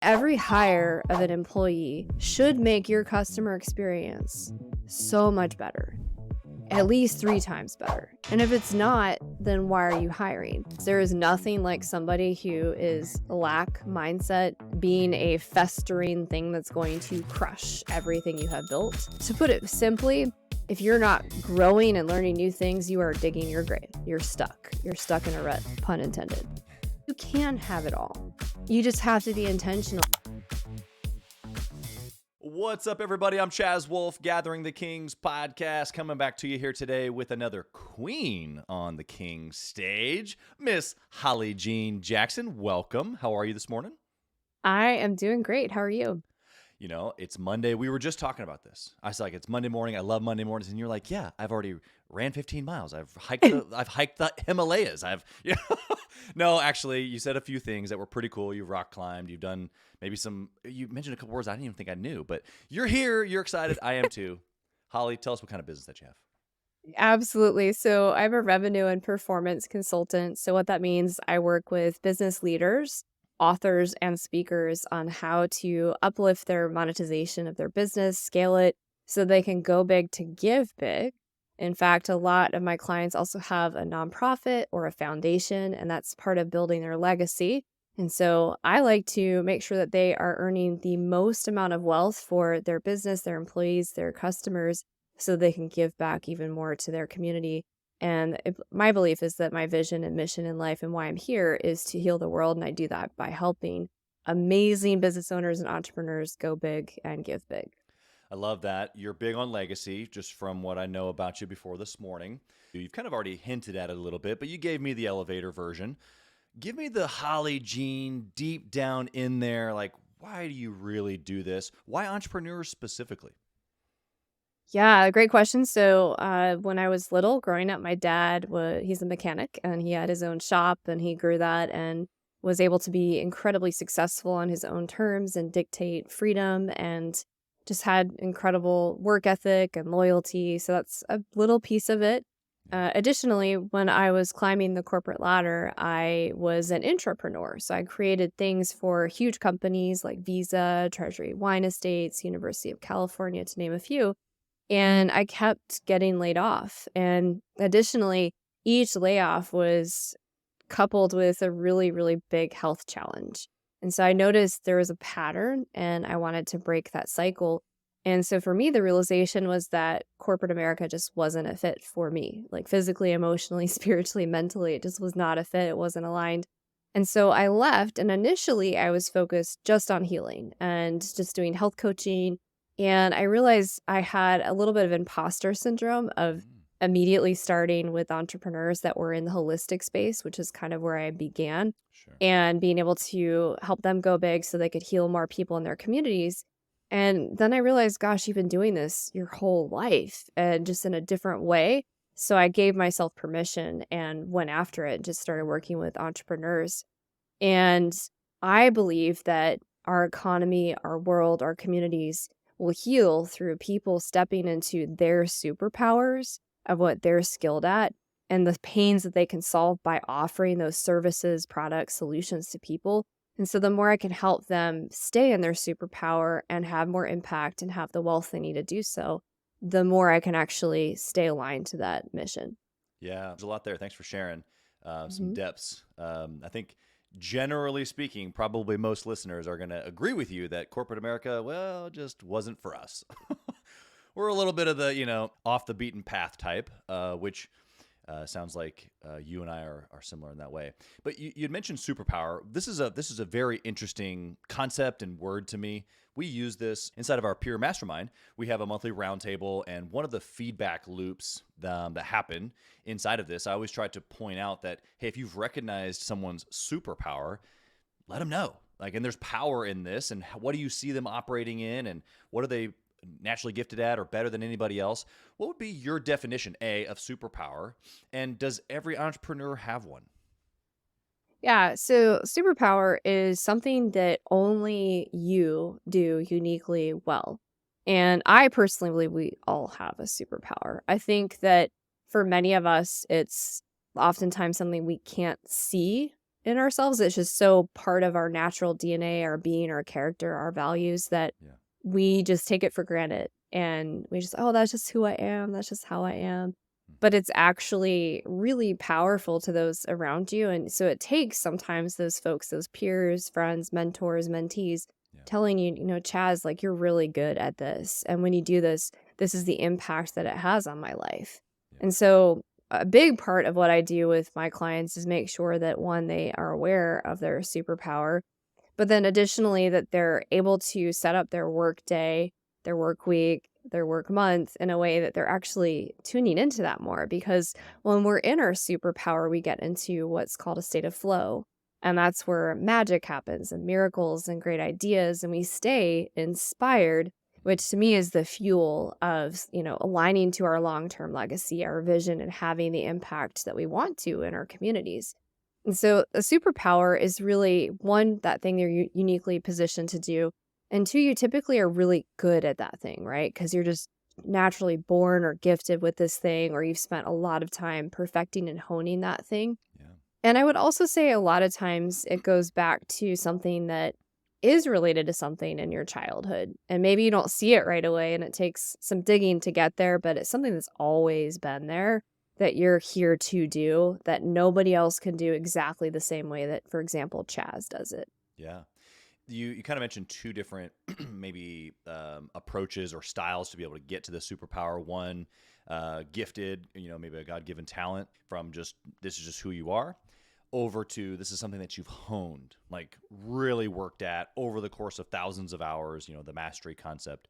Every hire of an employee should make your customer experience so much better, at least 3 times better. And if it's not, then why are you hiring? There is nothing like somebody who is lack mindset being a festering thing that's going to crush everything you have built. To put it simply, if you're not growing and learning new things, you are digging your grave. You're stuck. You're stuck in a rut, pun intended. You can have it all. You just have to be intentional. What's up, everybody? I'm Chaz Wolfe, Gathering the Kings podcast, coming back to you here today with another queen on the King's stage, Miss Holly Jean Jackson. Welcome. How are you this morning? I am doing great. How are you? You know, it's Monday. We were just talking about this. I was like, it's Monday morning. I love Monday mornings. And you're like, yeah, I've already ran 15 miles. I've hiked the Himalayas. No, actually, you said a few things that were pretty cool. You've rock climbed. You've done maybe you mentioned a couple words I didn't even think I knew, but you're here. You're excited. I am too. Holly, tell us what kind of business that you have. Absolutely. So I'm a revenue and performance consultant. So what that means, I work with business leaders, authors, and speakers on how to uplift their monetization of their business, scale it so they can go big to give big. In fact, a lot of my clients also have a nonprofit or a foundation, and that's part of building their legacy. And so I like to make sure that they are earning the most amount of wealth for their business, their employees, their customers, so they can give back even more to their community. And my belief is that my vision and mission in life and why I'm here is to heal the world. And I do that by helping amazing business owners and entrepreneurs go big and give big. I love that. You're big on legacy, just from what I know about you before this morning. You've kind of already hinted at it a little bit, but you gave me the elevator version. Give me the Holly Jean deep down in there. Like, why do you really do this? Why entrepreneurs specifically? Yeah, great question. So when I was little, growing up, my dad he's a mechanic and he had his own shop and he grew that and was able to be incredibly successful on his own terms and dictate freedom and just had incredible work ethic and loyalty. So that's a little piece of it. Additionally, when I was climbing the corporate ladder, I was an entrepreneur. So I created things for huge companies like Visa, Treasury Wine Estates, University of California, to name a few. And I kept getting laid off. And additionally, each layoff was coupled with a really, really big health challenge. And so I noticed there was a pattern and I wanted to break that cycle. And so for me, the realization was that corporate America just wasn't a fit for me, like physically, emotionally, spiritually, mentally. It just was not a fit. It wasn't aligned. And so I left. And initially, I was focused just on healing and just doing health coaching. And I realized I had a little bit of imposter syndrome of immediately starting with entrepreneurs that were in the holistic space, which is kind of where I began, Sure. and being able to help them go big so they could heal more people in their communities. And then I realized, gosh, you've been doing this your whole life and just in a different way. So I gave myself permission and went after it and just started working with entrepreneurs. And I believe that our economy, our world, our communities will heal through people stepping into their superpowers of what they're skilled at and the pains that they can solve by offering those services, products, solutions to people. And so the more I can help them stay in their superpower and have more impact and have the wealth they need to do so, the more I can actually stay aligned to that mission. Yeah, there's a lot there. Thanks for sharing some Mhm. depths. I think generally speaking, probably most listeners are going to agree with you that corporate America, well, just wasn't for us. We're a little bit of the, off the beaten path type, which sounds like you and I are similar in that way. But you'd mentioned superpower. This is a very interesting concept and word to me. We use this inside of our peer mastermind. We have a monthly roundtable, and one of the feedback loops that happen inside of this, I always try to point out that, hey, if you've recognized someone's superpower, let them know. And there's power in this, and what do you see them operating in, and what are they naturally gifted at or better than anybody else? What would be your definition, A, of superpower? And does every entrepreneur have one? Yeah, so superpower is something that only you do uniquely well. And I personally believe we all have a superpower. I think that for many of us, it's oftentimes something we can't see in ourselves. It's just so part of our natural DNA, our being, our character, our values that Yeah. we just take it for granted. And we just, oh, that's just who I am. That's just how I am. But Mhm. it's actually really powerful to those around you. And so it takes sometimes those folks, those peers, friends, mentors, mentees Yeah. telling you, Chaz, like you're really good at this. And when you do this, this is the impact that it has on my life. Yeah. And so a big part of what I do with my clients is make sure that one, they are aware of their superpower, but then additionally that they're able to set up their work day, their work week, their work month in a way that they're actually tuning into that more. Because Yeah. when we're in our superpower, we get into what's called a state of flow. And that's where magic happens and miracles and great ideas. And we stay inspired, Mhm. which to me is the fuel of, aligning to our long-term legacy, our vision, and having the impact that we want to in our communities. And so a superpower is really one, that thing you're uniquely positioned to do. And two, you typically are really good at that thing, right? Because you're just naturally born or gifted with this thing, or you've spent a lot of time perfecting and honing that thing. Yeah. And I would also say a lot of times it goes back to something that is related to something in your childhood. And maybe you don't see it right away and it takes some digging to get there, but it's something that's always been there that you're here to do that nobody else can do exactly the same way that, for example, Chaz does it. Yeah. You kind of mentioned two different maybe approaches or styles to be able to get to the superpower. One, gifted, maybe a God given talent from just this is just who you are, over to this is something that you've honed, like really worked at over the course of thousands of hours. The mastery concept.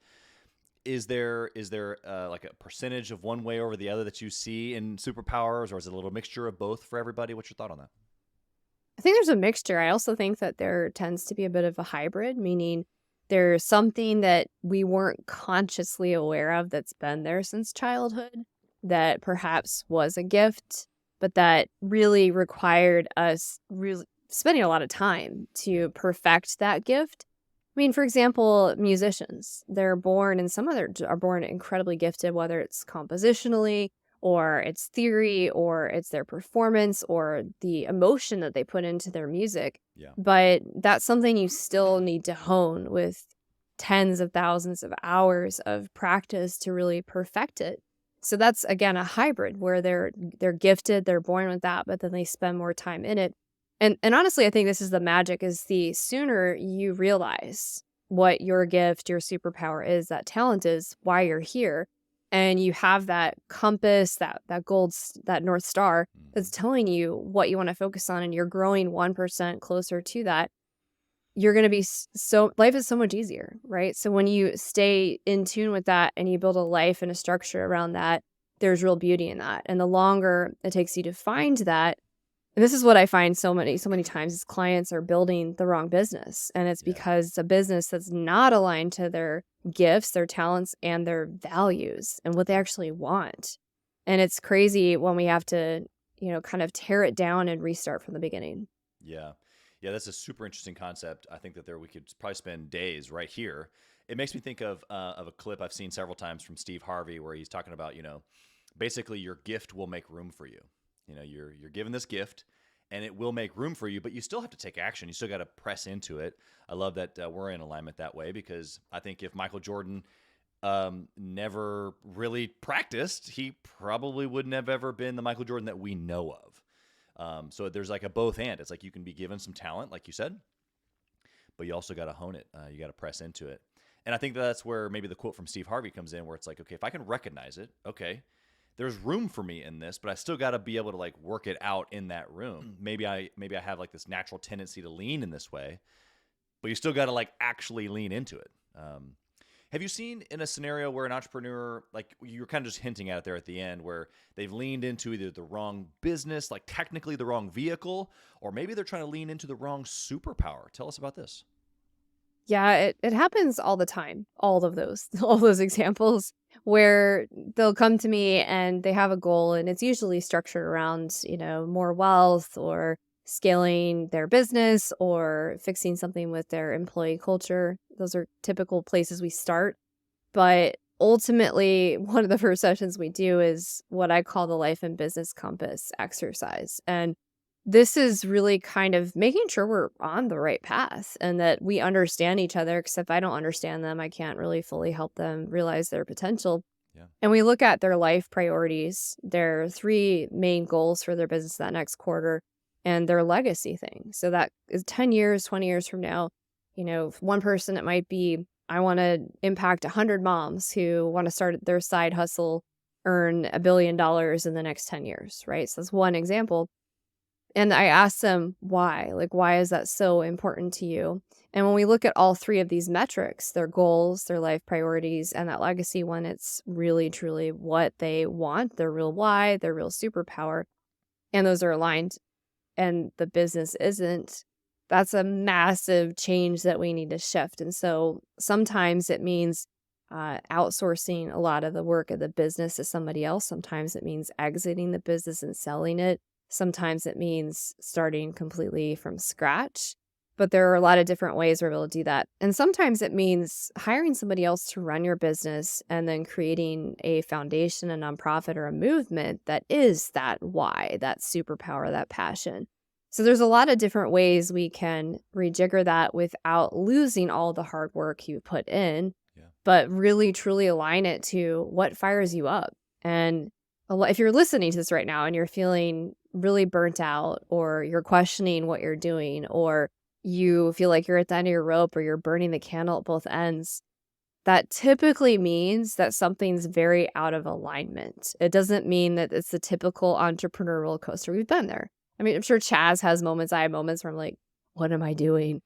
Is there like a percentage of one way over the other that you see in superpowers, or is it a little mixture of both for everybody? What's your thought on that? I think there's a mixture. I also think that there tends to be a bit of a hybrid, meaning there's something that we weren't consciously aware of that's been there since childhood that perhaps was a gift, but that really required us really spending a lot of time Yeah. to perfect that gift. I mean, for example, musicians, they're born and some of them are born incredibly gifted, whether it's compositionally or it's theory or it's their performance or the emotion that they put into their music. Yeah. But that's something you still need to hone with tens of thousands of hours of practice to really perfect it. So that's again a hybrid where they're gifted, they're born with that, but then they spend more time in it. And honestly, I think this is the magic is the sooner you realize what your gift, your superpower is, that talent is, why you're here, and you have that compass, that North Star that's Hmm. telling you what you wanna focus on, and you're growing 1% closer to that, you're gonna be so life is so much easier, right? So when you stay in tune with that and you build a life and a structure around that, there's real beauty in that, and the longer it takes you to find that, and this is what I find so many times is clients are building the wrong business, and it's Yeah. because it's a business that's not aligned to their gifts, their talents, and their values and what they Yeah. actually want. And it's crazy when we have to, kind of tear it down and restart from the beginning. Yeah. Yeah, that's a super interesting concept. I think that we could probably spend days right here. It makes me think of a clip I've seen several times from Steve Harvey where he's talking about, basically your gift will make room for you. You're given this gift and it will make room for you, but you still have to take action. You still got to press into it. I love that we're in alignment that way because I think if Michael Jordan never really practiced, he probably wouldn't have ever been the Michael Jordan that we know of. So there's like a both and. It's like you can be given some talent, like you said, but you also got to hone it. You got to press into it. And I think that's where maybe the quote from Steve Harvey comes in, where it's like, okay, if I can recognize it, okay, there's room for me in this, but I still got to be able to like work it out in that room. Maybe I have like this natural tendency to lean in this way, but you still got to like actually lean into it. Have you seen in a scenario where an entrepreneur, like you were kind of just hinting at it there at the end, where they've leaned into either the wrong business, like technically the wrong vehicle, or maybe they're trying to lean into the wrong superpower? Tell us about this. Yeah, it happens all the time. All of those all those examples where they'll come to me and they have a goal and it's usually structured around, more wealth or scaling their business or fixing something with their employee culture. Those are typical places we start. But ultimately, one of the first sessions we do is what I call the life and business compass exercise. And this is really kind of making sure we're on the right path and that we understand each other, because if I don't understand them, I can't really fully help them realize their potential. Yeah. And we look at their life priorities, their 3 main goals for their business that next quarter, and their legacy thing. So that is 10 years, 20 years from now, if one person, it might be, I wanna impact 100 moms who wanna start their side hustle, earn $1 billion in the next 10 years, right? So that's one example. And I asked them why, like, why is that so important to you? And when we look at all 3 of these metrics, their goals, their life priorities, and that legacy one, it's really truly what they want, their real why, their real superpower, and those are aligned and the business isn't. That's a massive change that we need to shift. And so sometimes it means outsourcing a lot of the work of the business to somebody else. Sometimes it means exiting the business and selling it. Sometimes it means starting completely from scratch. But there are a lot of different ways we're able to do that. And sometimes it means hiring somebody else to run your business and then creating a foundation, a nonprofit, or a movement that is that why, that superpower, that passion. So there's a lot of different ways we can rejigger that without losing all the hard work you put in, Yeah. but really truly align it to what fires you up. And if you're listening to this right now and you're feeling really burnt out, or you're questioning what you're doing, or you feel like you're at the end of your rope, or you're burning the candle at both ends, that typically means that something's very out of alignment. It doesn't mean that it's the typical entrepreneur roller coaster. We've been there. I mean, I'm sure Chaz has moments. I have moments where I'm like, what am I doing? Right.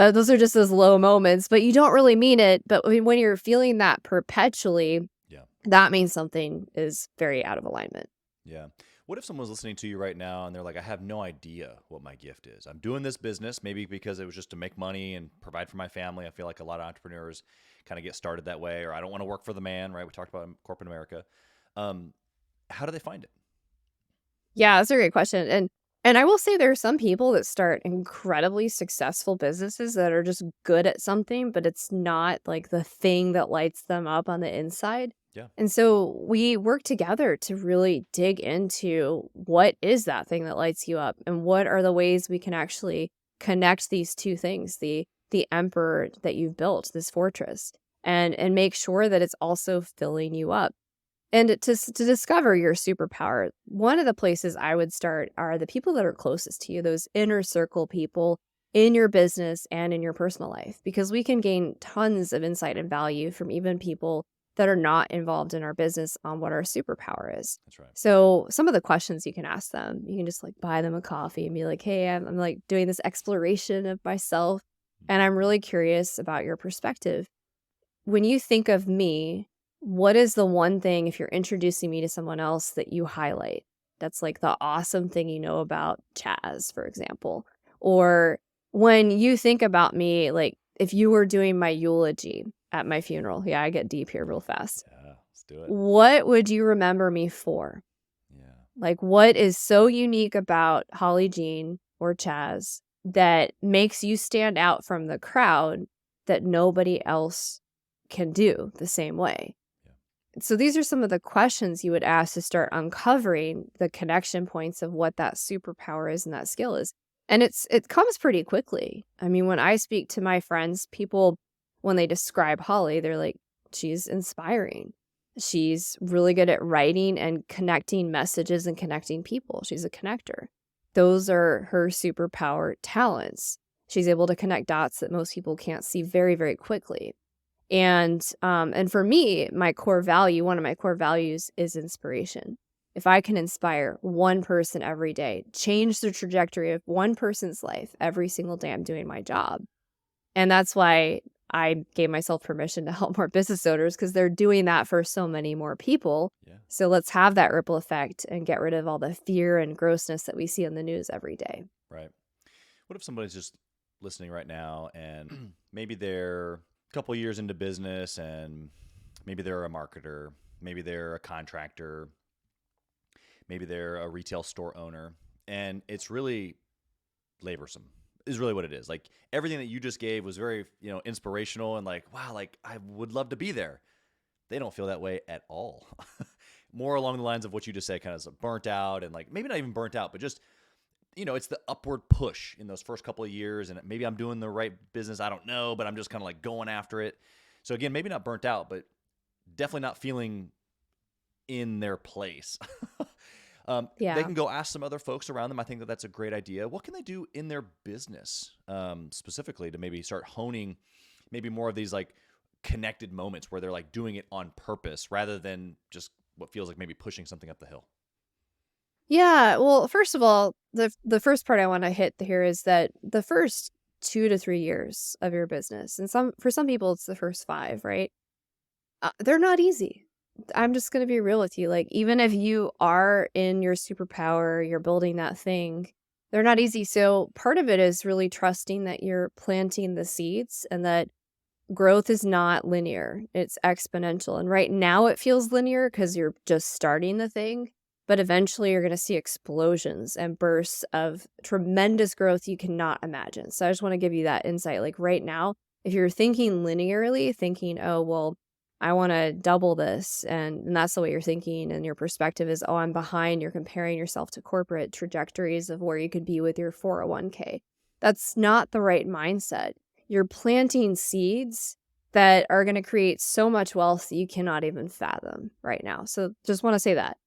But those are just those low moments, but you don't really mean it. But when you're feeling that perpetually, Yeah. that means something is very out of alignment. Yeah. What if someone's listening to you right now and they're like, I have no idea what my gift is? I'm doing this business, maybe because it was just to make money and provide for my family. I feel like a lot of entrepreneurs kind of get started that way, or I don't want to work for the man, right? We talked about in corporate America. Um, how do they find it? Yeah, that's a great question. And I will say there are some people that start incredibly successful businesses that are just good at something, but it's not like the thing that lights them up on the inside. Yeah. And so we work together to really dig into what is that thing that lights you up, and what are the ways we can actually connect these two things, the emperor that you've built, this fortress, and make sure that it's also filling you up. And to discover your superpower, one of the places I would start are the people that are closest to you, those inner circle people in your business and in your personal life, because we can gain tons of insight and value from even people that are not involved in our business on what our superpower is. That's right. So some of the questions you can ask them, you can just like buy them a coffee and be like, hey, I'm like doing this exploration of myself, and I'm really curious about your perspective. When you think of me, what is the one thing, if you're introducing me to someone else, that you highlight? That's like the awesome thing you know about Chaz, for example. Or when you think about me, like if you were doing my eulogy at my funeral, yeah, I get deep here real fast. Yeah. Let's do it. What would you remember me for? Yeah. Like, what is so unique about Holly Jean or Chaz that makes you stand out from the crowd that nobody else can do the same way? Yeah. So these are some of the questions you would ask to start uncovering the connection points of what that superpower is and that skill is. And it comes pretty quickly. I mean, when I speak to my friends, people, when they describe Holly, they're like, she's inspiring. She's really good at writing and connecting messages and connecting people. She's a connector. Those are her superpower talents. She's able to connect dots that most people can't see very, very quickly. And for me, my core value, one of my core values is inspiration. If I can inspire one person every day, change the trajectory of one person's life every single day, I'm doing my job. And that's why I gave myself permission to help more business owners, because they're doing that for so many more people. Yeah. So let's have that ripple effect and get rid of all the fear and grossness that we see on the news every day. Right. What if somebody's just listening right now and maybe they're a couple years into business and maybe they're a marketer, maybe they're a contractor, maybe they're a retail store owner, and it's really laborsome is really what it is. Like everything that you just gave was very, inspirational and like, wow, like I would love to be there. They don't feel that way at all. More along the lines of what you just said, kind of burnt out and like maybe not even burnt out, but just it's the upward push in those first couple of years, and maybe I'm doing the right business. I don't know, but I'm just kind of like going after it. So again, maybe not burnt out, but definitely not feeling in their place. They Yeah. can go ask some other folks around them. I think that that's a great idea. What can they do in their business specifically to maybe start honing maybe more of these like connected moments where they're like doing it on purpose rather than just what feels like maybe pushing something up the hill? Yeah, well, first of all, the first part I wanna hit here is that the first 2 to 3 years of your business, and for some people, it's the first 5, right? They're not easy. I'm just gonna be real with you, like, even if you are in your superpower, you're building that thing, they're not easy, so part of it is really trusting that you're planting the seeds and that growth is not linear, it's exponential, and right now it feels linear because 'cause you're just starting the thing, but eventually you're gonna see explosions and bursts of tremendous growth you cannot imagine. So I just wanna give you that insight, like, right now, if you're thinking linearly, thinking, "Oh, well, I wanna double this," and that's the way you're thinking, and your perspective is, "Oh, I'm behind," you're comparing yourself to corporate trajectories of where you could be with your 401k. That's not the right mindset. You're planting seeds that are gonna create so much wealth that you cannot even fathom right now. So just wanna say that.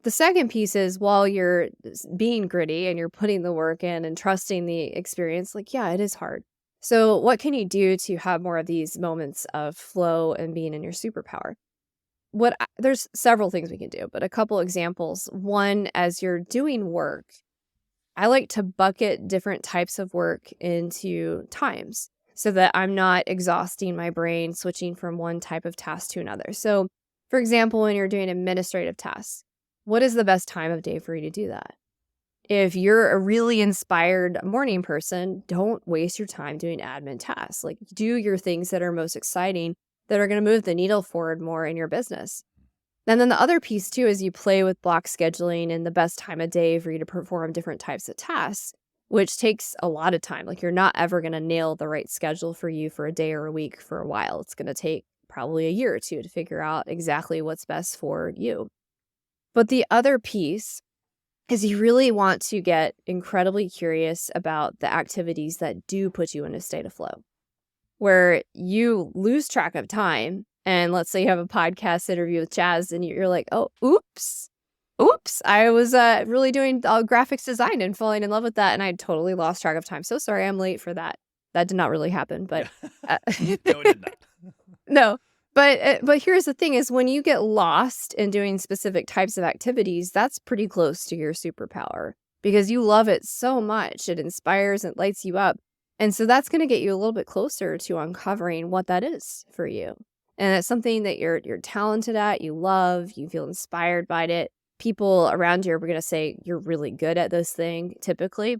The second piece is while you're being gritty and you're putting the work in and trusting the experience, like, yeah, it is hard. So what can you do to have more of these moments of flow and being in your superpower? There's several things we can do, but a couple examples. One, as you're doing work, I like to bucket different types of work into times so that I'm not exhausting my brain switching from one type of task to another. So, for example, when you're doing administrative tasks, what is the best time of day for you to do that? If you're a really inspired morning person, don't waste your time doing admin tasks. Like, do your things that are most exciting that are going to move the needle forward more in your business. And then the other piece too is you play with block scheduling and the best time of day for you to perform different types of tasks, which takes a lot of time. Like, you're not ever going to nail the right schedule for you for a day or a week for a while. It's going to take probably a year or two to figure out exactly what's best for you. But the other piece is you really want to get incredibly curious about the activities that do put you in a state of flow, where you lose track of time. And let's say you have a podcast interview with Chaz and you're like, oh, oops, I was really doing graphics design and falling in love with that. And I totally lost track of time. So sorry, I'm late for that. That did not really happen, but uh, No, it did not. no. But here's the thing is when you get lost in doing specific types of activities, that's pretty close to your superpower because you love it so much. It inspires and lights you up. And so that's going to get you a little bit closer to uncovering what that is for you. And it's something that you're talented at, you love, you feel inspired by it. People around you are going to say you're really good at this thing typically.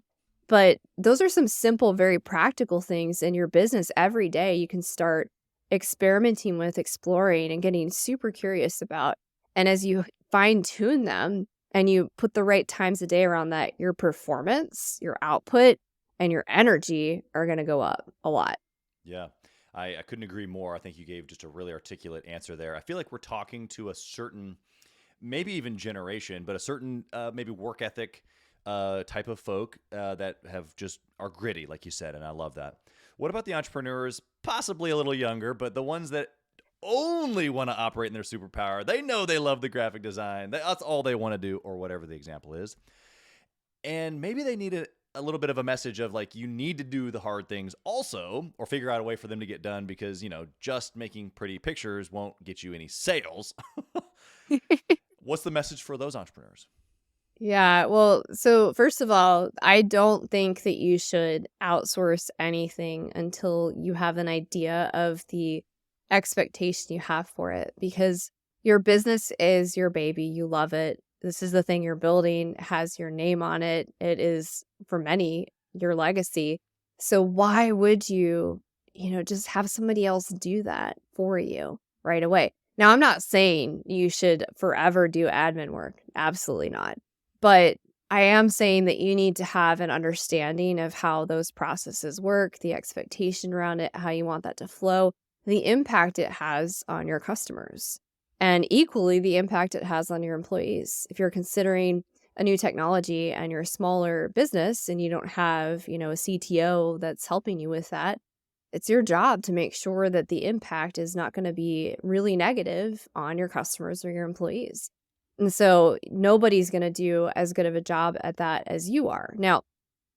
But those are some simple, very practical things in your business every day you can start experimenting with, exploring, and getting super curious about. And as you fine tune them and you put the right times of day around that, your performance, your output, and your energy are going to go up a lot. Yeah. I couldn't agree more. I think you gave just a really articulate answer there. I feel like we're talking to a certain, maybe even generation, but a certain maybe work ethic type of folk that have just are gritty, like you said, and I love that. What about the entrepreneurs, possibly a little younger, but the ones that only want to operate in their superpower? They know they love the graphic design. That's all they want to do, or whatever the example is. And maybe they need a little bit of a message of like, you need to do the hard things also, or figure out a way for them to get done because, just making pretty pictures won't get you any sales. What's the message for those entrepreneurs? Yeah, well, so first of all, I don't think that you should outsource anything until you have an idea of the expectation you have for it because your business is your baby. You love it. This is the thing you're building, has your name on it. It is, for many, your legacy. So why would you, just have somebody else do that for you right away? Now, I'm not saying you should forever do admin work. Absolutely not. But I am saying that you need to have an understanding of how those processes work, the expectation around it, how you want that to flow, the impact it has on your customers, and equally the impact it has on your employees. If you're considering a new technology and you're a smaller business and you don't have, a CTO that's helping you with that, it's your job to make sure that the impact is not going to be really negative on your customers or your employees. And so nobody's going to do as good of a job at that as you are. Now,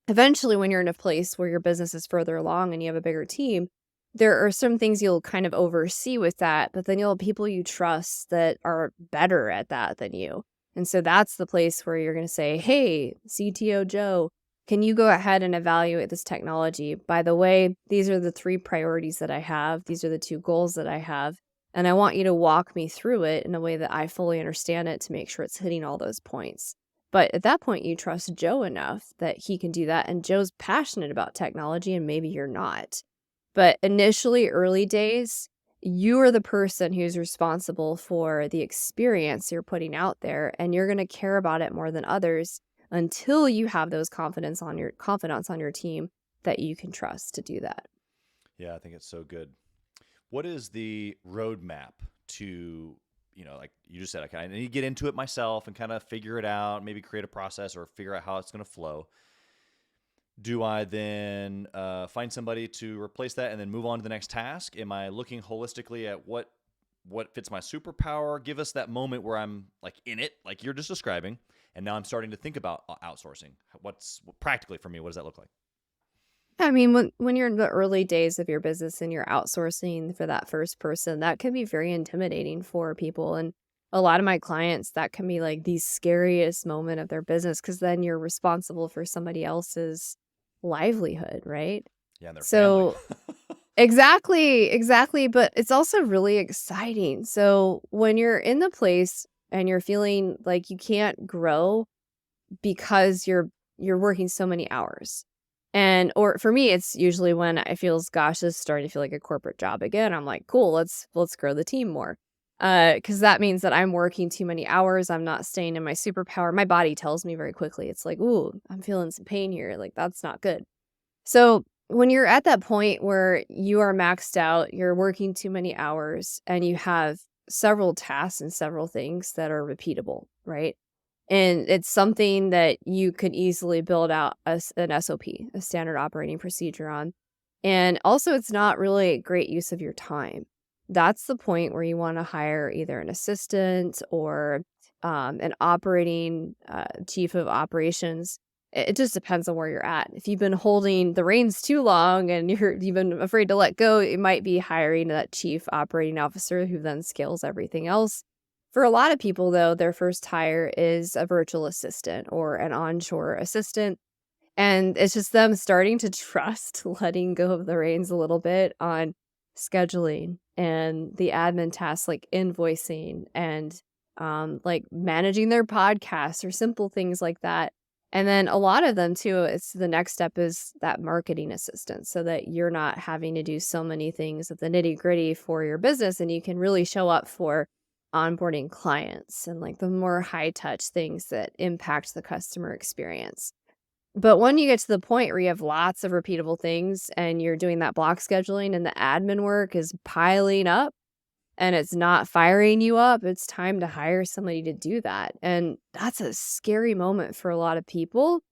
eventually, when you're in a place where your business is further along and you have a bigger team, there are some things you'll kind of oversee with that, but then you'll have people you trust that are better at that than you. And so that's the place where you're going to say, hey, CTO Joe, can you go ahead and evaluate this technology? By the way, these are the 3 priorities that I have. These are the 2 goals that I have. And I want you to walk me through it in a way that I fully understand it to make sure it's hitting all those points. But at that point, you trust Joe enough that he can do that. And Joe's passionate about technology, and maybe you're not. But initially, early days, you are the person who's responsible for the experience you're putting out there, and you're going to care about it more than others until you have those confidants on your team that you can trust to do that. Yeah, I think it's so good. What is the roadmap to, like you just said, I need to get into it myself and kind of figure it out, maybe create a process or figure out how it's going to flow. Do I then find somebody to replace that and then move on to the next task? Am I looking holistically at what fits my superpower? Give us that moment where I'm like in it, like you're just describing, and now I'm starting to think about outsourcing. What's practically for me? What does that look like? I mean, when you're in the early days of your business and you're outsourcing for that first person, that can be very intimidating for people. And a lot of my clients, that can be like the scariest moment of their business because then you're responsible for somebody else's livelihood, right? Yeah, and their family. So exactly, exactly. But it's also really exciting. So when you're in the place and you're feeling like you can't grow because you're working so many hours. And or for me, it's usually when I feels, gosh, this is starting to feel like a corporate job again. I'm like, cool, let's grow the team more. Because that means that I'm working too many hours. I'm not staying in my superpower. My body tells me very quickly. It's like, ooh, I'm feeling some pain here. Like that's not good. So when you're at that point where you are maxed out, you're working too many hours, and you have several tasks and several things that are repeatable, right? And it's something that you could easily build out as an SOP, a standard operating procedure on. And also, it's not really a great use of your time. That's the point where you want to hire either an assistant or an operating chief of operations. It just depends on where you're at. If you've been holding the reins too long and you've been afraid to let go, it might be hiring that chief operating officer who then scales everything else. For a lot of people, though, their first hire is a virtual assistant or an onshore assistant. And it's just them starting to trust letting go of the reins a little bit on scheduling and the admin tasks like invoicing and like managing their podcasts or simple things like that. And then a lot of them too, it's the next step is that marketing assistant so that you're not having to do so many things of the nitty gritty for your business and you can really show up for onboarding clients and like the more high touch things that impact the customer experience. But when you get to the point where you have lots of repeatable things and you're doing that block scheduling and the admin work is piling up and it's not firing you up, it's time to hire somebody to do that. And that's a scary moment for a lot of people.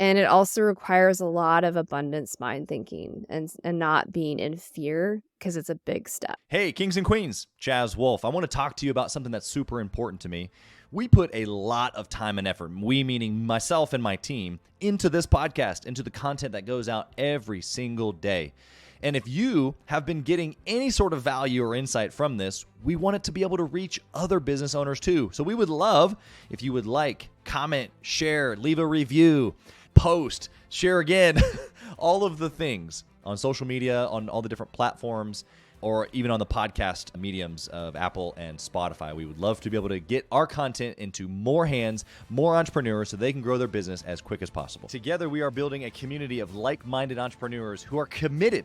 And it also requires a lot of abundance mind thinking and not being in fear because it's a big step. Hey, kings and queens, Chaz Wolfe. I want to talk to you about something that's super important to me. We put a lot of time and effort, we meaning myself and my team, into this podcast, into the content that goes out every single day. And if you have been getting any sort of value or insight from this, we want it to be able to reach other business owners too. So we would love if you would like, comment, share, leave a review, post, share again, all of the things on social media, on all the different platforms, or even on the podcast mediums of Apple and Spotify. We would love to be able to get our content into more hands, more entrepreneurs, so they can grow their business as quick as possible. Together, we are building a community of like-minded entrepreneurs who are committed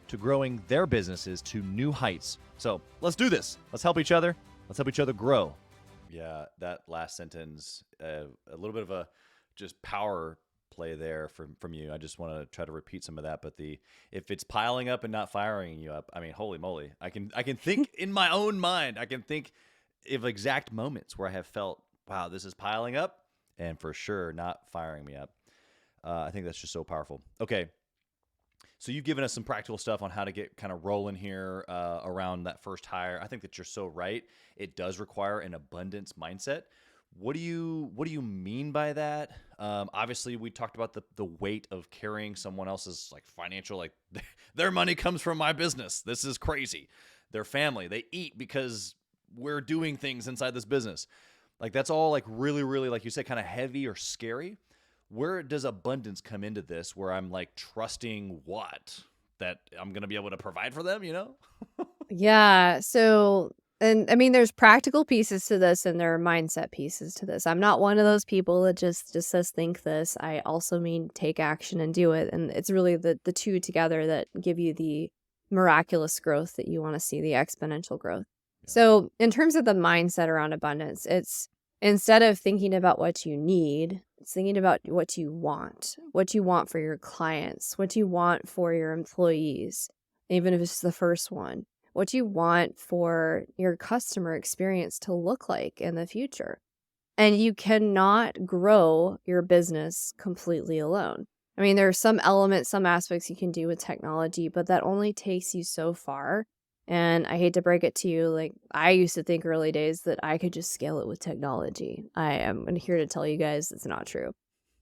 to growing their businesses to new heights. So let's do this. Let's help each other. Let's help each other grow. Yeah, that last sentence, a little bit of a just power play there from you. I just want to try to repeat some of that. But if it's piling up and not firing you up, I mean, holy moly! I can think in my own mind. I can think of exact moments where I have felt, wow, this is piling up, and for sure not firing me up. I think that's just so powerful. Okay. So you've given us some practical stuff on how to get kind of rolling here around that first hire. I think that you're so right. It does require an abundance mindset. What do you mean by that? Obviously, we talked about the weight of carrying someone else's like financial, like their money comes from my business. This is crazy. Their family, they eat because we're doing things inside this business. Like that's all like really, really, like you said, kind of heavy or scary. Where does abundance come into this where I'm like trusting what? That I'm going to be able to provide for them, you know? Yeah. So, and I mean, there's practical pieces to this and there are mindset pieces to this. I'm not one of those people that just says think this. I also mean take action and do it. And it's really the two together that give you the miraculous growth that you want to see, the exponential growth. Yeah. So, in terms of the mindset around abundance, it's instead of thinking about what you need, it's thinking about what you want for your clients, what you want for your employees, even if it's the first one, what you want for your customer experience to look like in the future. And you cannot grow your business completely alone. I mean, there are some elements, some aspects you can do with technology, but that only takes you so far. And I hate to break it to you, like I used to think early days that I could just scale it with technology. I am here to tell you guys it's not true.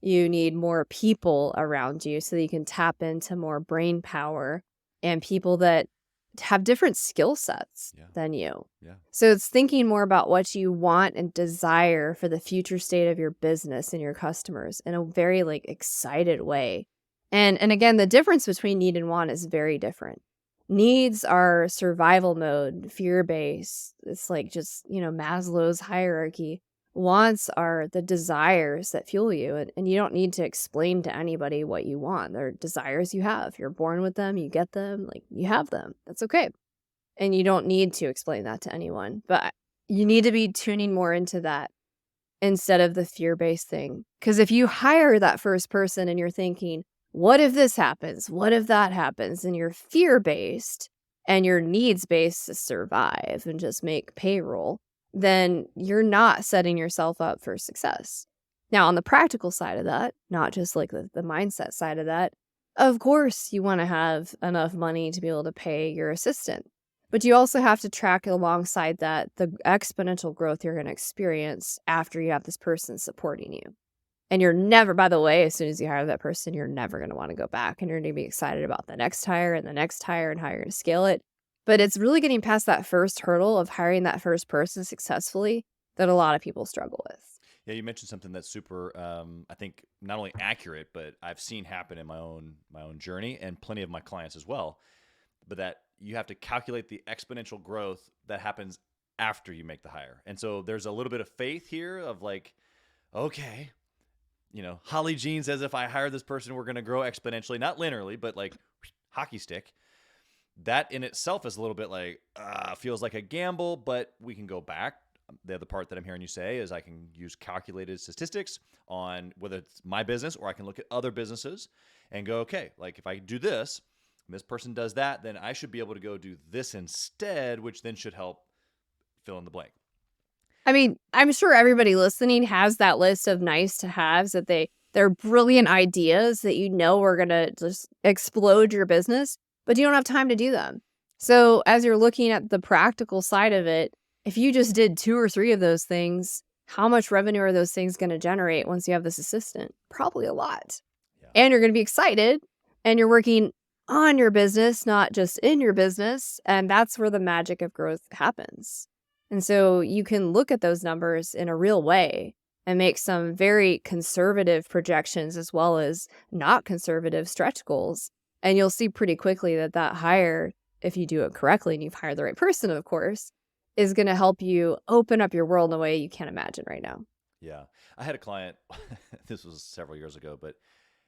You need more people around you so that you can tap into more brain power and people that have different skill sets Yeah. than you. Yeah. So it's thinking more about what you want and desire for the future state of your business and your customers in a very like excited way. And again, the difference between need and want is very different. Needs are survival mode, fear-based. It's like just, Maslow's hierarchy. Wants are the desires that fuel you, and you don't need to explain to anybody what you want. They're desires you have. You're born with them, you get them, like you have them. That's okay. And you don't need to explain that to anyone. But you need to be tuning more into that instead of the fear-based thing. Because if you hire that first person and you're thinking, what if this happens? What if that happens? And you're fear-based and you're needs-based to survive and just make payroll, then you're not setting yourself up for success. Now, on the practical side of that, not just like the mindset side of that, of course you want to have enough money to be able to pay your assistant. But you also have to track alongside that the exponential growth you're going to experience after you have this person supporting you. And you're never, by the way, as soon as you hire that person, you're never going to want to go back. And you're going to be excited about the next hire and the next hire and how you're going to scale it. But it's really getting past that first hurdle of hiring that first person successfully that a lot of people struggle with. Yeah, you mentioned something that's super, I think, not only accurate, but I've seen happen in my own journey and plenty of my clients as well. But that you have to calculate the exponential growth that happens after you make the hire. And so there's a little bit of faith here of like, okay, Holly Jean says if I hire this person, we're going to grow exponentially, not linearly, but like hockey stick. That in itself is a little bit like, feels like a gamble, but we can go back. The other part that I'm hearing you say is I can use calculated statistics on whether it's my business or I can look at other businesses and go, okay, like if I do this, and this person does that, then I should be able to go do this instead, which then should help fill in the blank. I mean, I'm sure everybody listening has that list of nice to haves that they're brilliant ideas that are going to just explode your business, but you don't have time to do them. So as you're looking at the practical side of it, if you just did 2 or 3 of those things, how much revenue are those things going to generate once you have this assistant? Probably a lot. Yeah. And you're going to be excited and you're working on your business, not just in your business. And that's where the magic of growth happens. And so you can look at those numbers in a real way and make some very conservative projections as well as not conservative stretch goals. And you'll see pretty quickly that hire, if you do it correctly and you've hired the right person, of course, is going to help you open up your world in a way you can't imagine right now. Yeah. I had a client, this was several years ago, but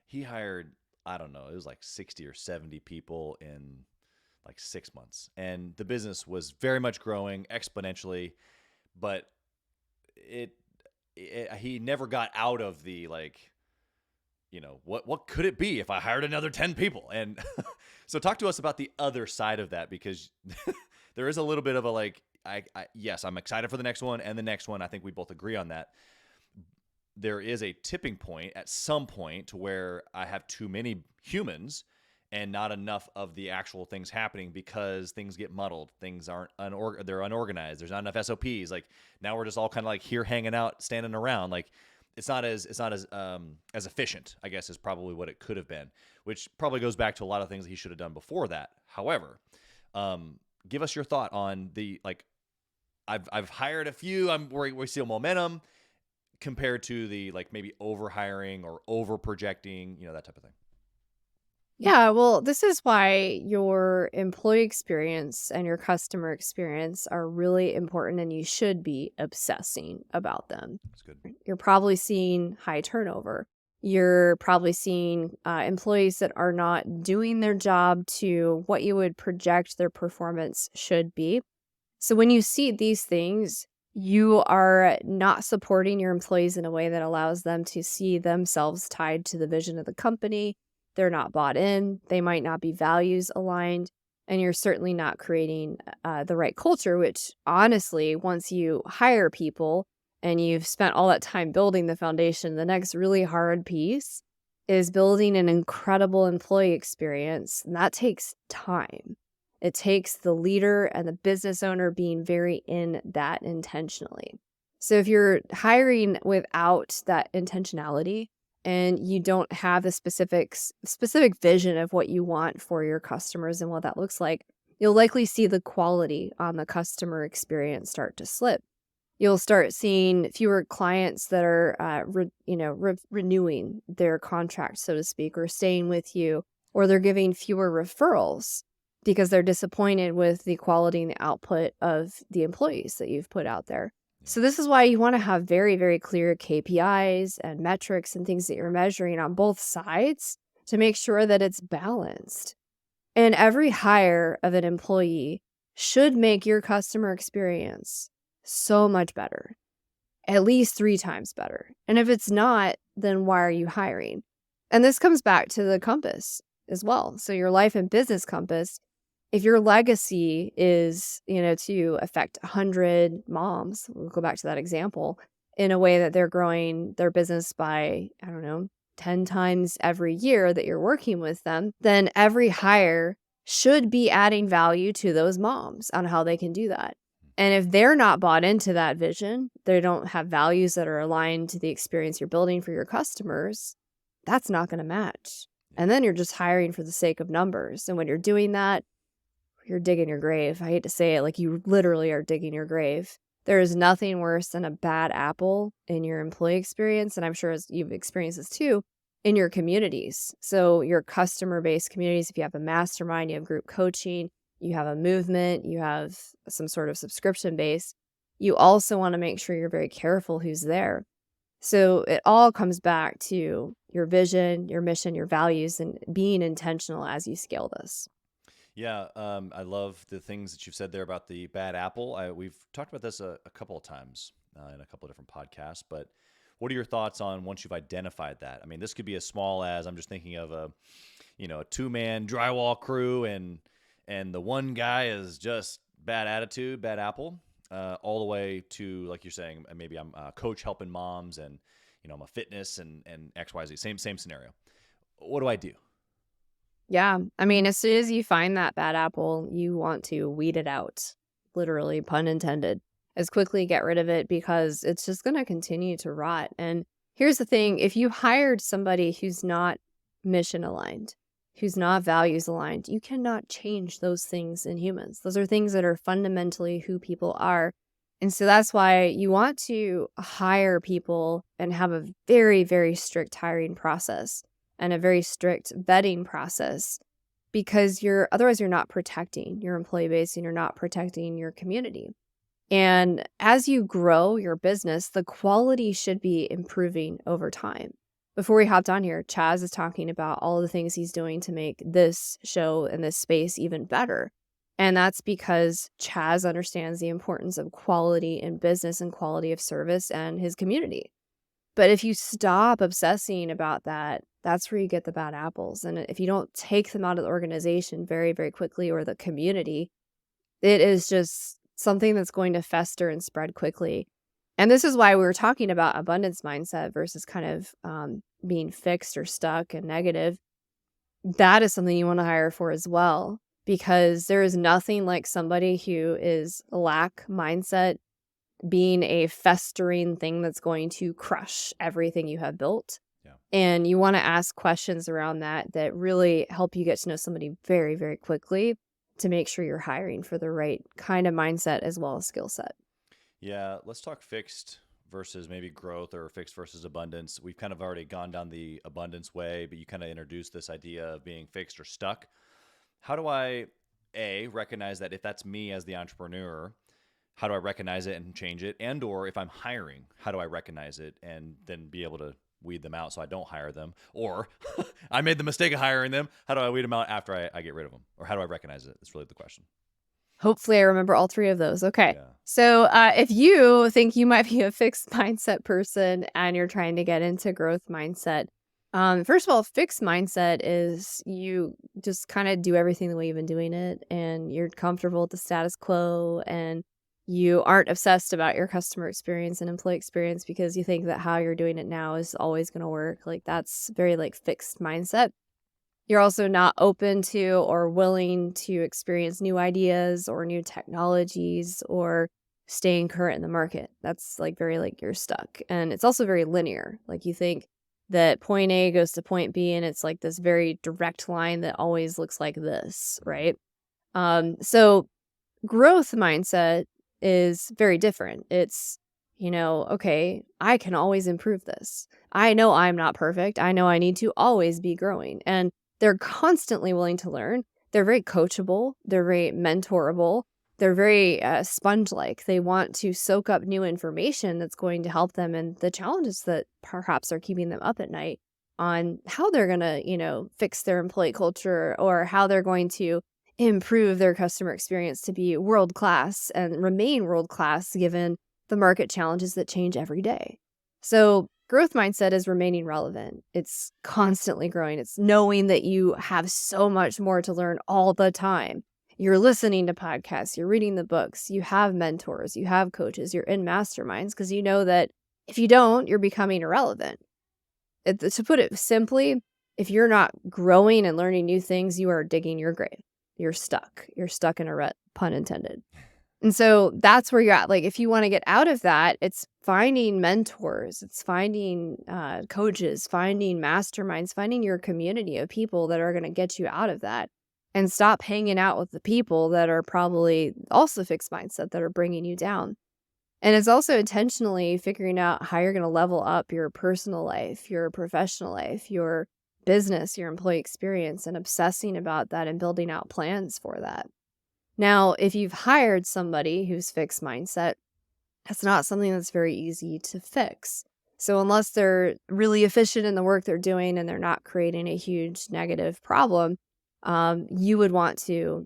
he hired, I don't know, it was like 60 or 70 people in like 6 months. And the business was very much growing exponentially, but he never got out of the like, what could it be if I hired another 10 people? And so talk to us about the other side of that, because there is a little bit of a like, yes, I'm excited for the next one and the next one. I think we both agree on that. there is a tipping point at some point to where I have too many humans and not enough of the actual things happening because things get muddled. Things aren't they're unorganized. There's not enough SOPs. Like now we're just all kind of like here hanging out, standing around. Like it's not as efficient, I guess, is probably what it could have been, which probably goes back to a lot of things he should have done before that. However, give us your thought on the like I've hired a few. We see momentum compared to the like maybe over hiring or over projecting, that type of thing. Yeah, well, this is why your employee experience and your customer experience are really important, and you should be obsessing about them. That's good. You're probably seeing high turnover. You're probably seeing employees that are not doing their job to what you would project their performance should be. So when you see these things, you are not supporting your employees in a way that allows them to see themselves tied to the vision of the company. They're not bought in. They might not be values aligned. And you're certainly not creating the right culture, which honestly, once you hire people and you've spent all that time building the foundation, the next really hard piece is building an incredible employee experience. And that takes time. It takes the leader and the business owner being very in that intentionally. So if you're hiring without that intentionality and you don't have the specific vision of what you want for your customers and what that looks like, you'll likely see the quality on the customer experience start to slip. You'll start seeing fewer clients that are, renewing their contract, so to speak, or staying with you, or they're giving fewer referrals because they're disappointed with the quality and the output of the employees that you've put out there. So this is why you want to have very, very clear KPIs and metrics and things that you're measuring on both sides to make sure that it's balanced. And every hire of an employee should make your customer experience so much better, at least 3 times better. And if it's not, then why are you hiring? And this comes back to the compass as well. So your life and business compass, if your legacy is, to affect 100 moms, we'll go back to that example, in a way that they're growing their business by, 10 times every year that you're working with them, then every hire should be adding value to those moms on how they can do that. And if they're not bought into that vision, they don't have values that are aligned to the experience you're building for your customers, that's not going to match. And then you're just hiring for the sake of numbers. And when you're doing that, you're digging your grave. I hate to say it, like you literally are digging your grave. There is nothing worse than a bad apple in your employee experience. And I'm sure as you've experienced this too, in your communities. So your customer-based communities, if you have a mastermind, you have group coaching, you have a movement, you have some sort of subscription base, you also want to make sure you're very careful who's there. So it all comes back to your vision, your mission, your values, and being intentional as you scale this. Yeah, I love the things that you've said there about the bad apple. We've talked about this a couple of times in a couple of different podcasts, but what are your thoughts on once you've identified that? I mean, this could be as small as I'm just thinking of a 2-man drywall crew, and the one guy is just bad attitude, bad apple, all the way to like you're saying, maybe I'm a coach helping moms, and I'm a fitness and XYZ, same scenario. What do I do? Yeah. I mean, as soon as you find that bad apple, you want to weed it out, literally, pun intended, as quickly get rid of it because it's just going to continue to rot. And here's the thing, if you hired somebody who's not mission aligned, who's not values aligned, you cannot change those things in humans. Those are things that are fundamentally who people are. And so that's why you want to hire people and have a very, very strict hiring process and a very strict vetting process, because otherwise you're not protecting your employee base and you're not protecting your community. And as you grow your business, the quality should be improving over time. Before we hopped on here, Chaz is talking about all the things he's doing to make this show and this space even better. And that's because Chaz understands the importance of quality in business and quality of service and his community. But if you stop obsessing about that, that's where you get the bad apples. And if you don't take them out of the organization very, very quickly, or the community, it is just something that's going to fester and spread quickly. And this is why we were talking about abundance mindset versus kind of being fixed or stuck and negative. That is something you want to hire for as well, because there is nothing like somebody who is lack mindset being a festering thing that's going to crush everything you have built. Yeah. And you want to ask questions around that really help you get to know somebody very, very quickly to make sure you're hiring for the right kind of mindset as well as skill set. Yeah, let's talk fixed versus maybe growth, or fixed versus abundance. We've kind of already gone down the abundance way, but you kind of introduced this idea of being fixed or stuck. How do I, A, recognize that if that's me as the entrepreneur, how do I recognize it and change it? And or if I'm hiring, how do I recognize it and then be able to weed them out so I don't hire them? Or I made the mistake of hiring them. How do I weed them out after I get rid of them? Or how do I recognize it? That's really the question. Hopefully, I remember all three of those. Okay. Yeah. So, if you think you might be a fixed mindset person and you're trying to get into growth mindset, first of all, fixed mindset is you just kind of do everything the way you've been doing it, and you're comfortable with the status quo, and you aren't obsessed about your customer experience and employee experience because you think that how you're doing it now is always going to work. Like, that's very like fixed mindset. You're also not open to or willing to experience new ideas or new technologies or staying current in the market. That's like very like you're stuck. And it's also very linear. Like you think that point A goes to point B and it's like this very direct line that always looks like this, Mhm. right? So growth mindset is very different. It's, okay, I can always improve this. I know I'm not perfect. I know I need to always be growing. And they're constantly willing to learn. They're very coachable. They're very mentorable. They're very sponge like. They want to soak up new information that's going to help them and the challenges that perhaps are keeping them up at night on how they're going to, fix their employee culture or how they're going to improve their customer experience to be world class and remain world class given the market challenges that change every day. So, growth mindset is remaining relevant. It's constantly growing. It's knowing that you have so much more to learn all the time. You're listening to podcasts, you're reading the books, you have mentors, you have coaches, you're in masterminds because you know that if you don't, you're becoming irrelevant. To put it simply, if you're not growing and learning new things, you are digging your grave. You're stuck. You're stuck in a rut, pun intended. And so that's where you're at. Like, if you want to get out of that, it's finding mentors, it's finding coaches, finding masterminds, finding your community of people that are going to get you out of that and stop hanging out with the people that are probably also fixed mindset that are bringing you down. And it's also intentionally figuring out how you're going to level up your personal life, your professional life, your business, your employee experience, and obsessing about that and building out plans for that. Now, if you've hired somebody who's fixed mindset, that's not something that's very easy to fix. So, unless they're really efficient in the work they're doing and they're not creating a huge negative problem, you would want to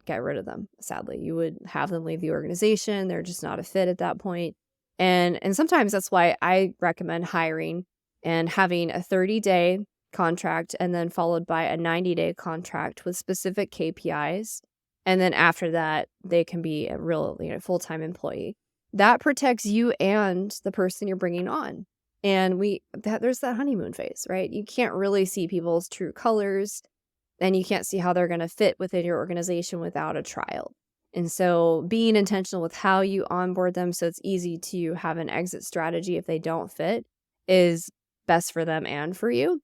get rid of them. Sadly, you would have them leave the organization. They're just not a fit at that point. And sometimes that's why I recommend hiring and having a 30-day contract and then followed by a 90-day contract with specific KPIs. And then after that, they can be a real, full-time employee. That protects you and the person you're bringing on. And there's that honeymoon phase, right? You can't really see people's true colors and you can't see how they're going to fit within your organization without a trial. And so being intentional with how you onboard them so it's easy to have an exit strategy if they don't fit is best for them and for you.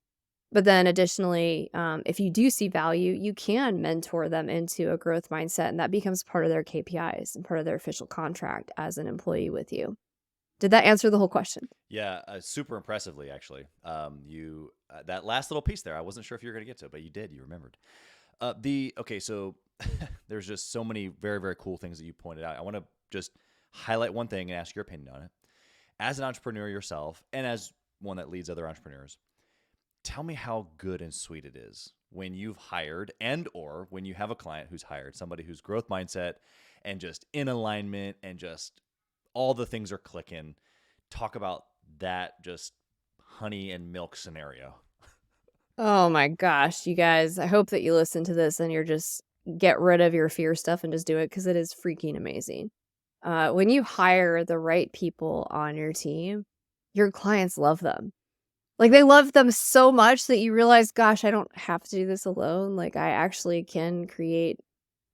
But then additionally, if you do see value, you can mentor them into a growth mindset, and that becomes part of their KPIs and part of their official contract as an employee with you. Did that answer the whole question? Yeah, super impressively, actually. You that last little piece there, I wasn't sure if you were going to get to it, but you did. You remembered. Okay, so there's just so many very, very cool things that you pointed out. I want to just highlight one thing and ask your opinion on it. As an entrepreneur yourself, and as one that leads other entrepreneurs, tell me how good and sweet it is when you've hired and or when you have a client who's hired somebody who's growth mindset and just in alignment and just all the things are clicking. Talk about that just honey and milk scenario. Oh my gosh, you guys, I hope that you listen to this and you're just get rid of your fear stuff and just do it because it is freaking amazing. When you hire the right people on your team, your clients love them. Like, they love them so much that you realize, gosh, I don't have to do this alone. Like, I actually can create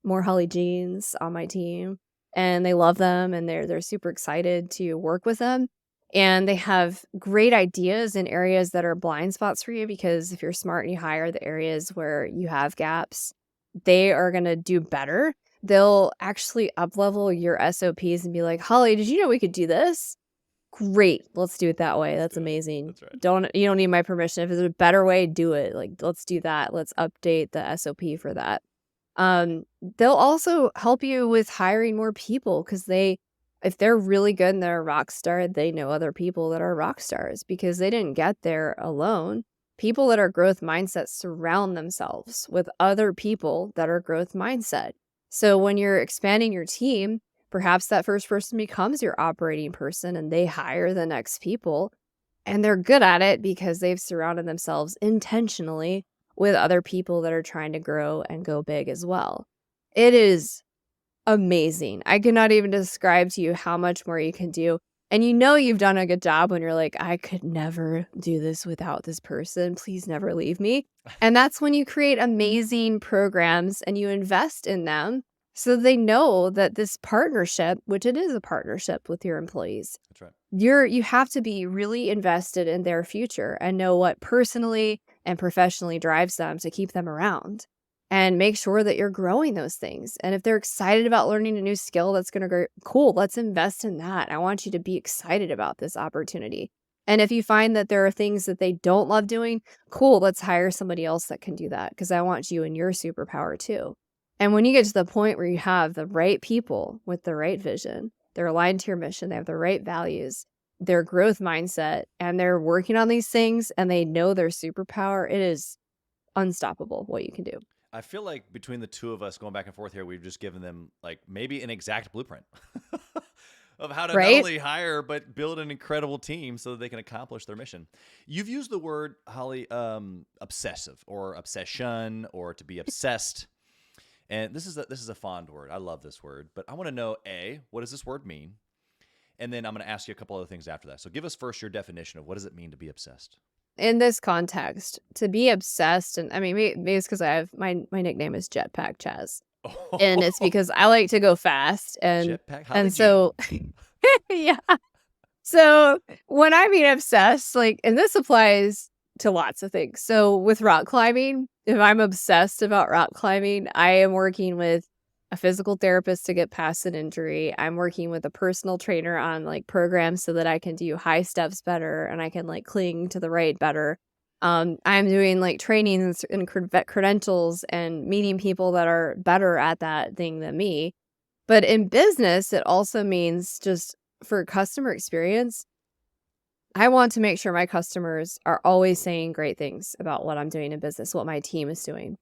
more Holly Jeans on my team, and they love them, and they're super excited to work with them. And they have great ideas in areas that are blind spots for you, because if you're smart and you hire the areas where you have gaps, they are gonna do better. They'll actually up-level your SOPs and be like, "Holly, did you know we could do this? Great, let's do it that way. Let's That's do it. amazing. That's right. You don't need my permission. If there's a better way, do it. Like, let's do that. Let's update the SOP for that." They'll also help you with hiring more people, because if they're really good and they're a rock star, they know other people that are rock stars because they didn't get there alone. People that are growth mindset surround themselves with other people that are growth mindset. So when you're expanding your team, perhaps that first person becomes your operating person and they hire the next people, and they're good at it because they've surrounded themselves intentionally with other people that are trying to grow and go big as well. It is amazing. I cannot even describe to you how much more you can do. And you know you've done a good job when you're like, I could never do this without this person. Please never leave me. And that's when you create amazing programs and you invest in them so they know that this partnership, which it is a partnership with your employees, That's right. you have to be really invested in their future and know what personally and professionally drives them to keep them around, and make sure that you're growing those things. And if they're excited about learning a new skill that's going to go cool, let's invest in that. I want you to be excited about this opportunity. And if you find that there are things that they don't love doing, cool, let's hire somebody else that can do that, because I want you in your superpower too. And when you get to the point where you have the right people with the right vision, they're aligned to your mission, they have the right values, their growth mindset, and they're working on these things and they know their superpower, it is unstoppable what you can do. I feel like between the two of us going back and forth here, we've just given them like maybe an exact blueprint of how to not Right? only hire but build an incredible team so that they can accomplish their mission. You've used the word, Holly, obsessive or obsession or to be obsessed. And this is a fond word. I love this word, but I want to know, A, what does this word mean? And then I'm going to ask you a couple other things after that. So give us first your definition of what does it mean to be obsessed? In this context, to be obsessed, and I mean, maybe it's because I have my nickname is Jetpack Chaz, and it's because I like to go fast, Jetpack Holly and Jean. so yeah. So when I mean obsessed, like, and this applies to lots of things. So with rock climbing, if I'm obsessed about rock climbing, I am working with a physical therapist to get past an injury. I'm working with a personal trainer on like programs so that I can do high steps better and I can like cling to the right better. I'm doing like trainings and credentials and meeting people that are better at that thing than me. But in business, it also means just for customer experience, I want to make sure my customers are always saying great things about what I'm doing in business, what my team is doing.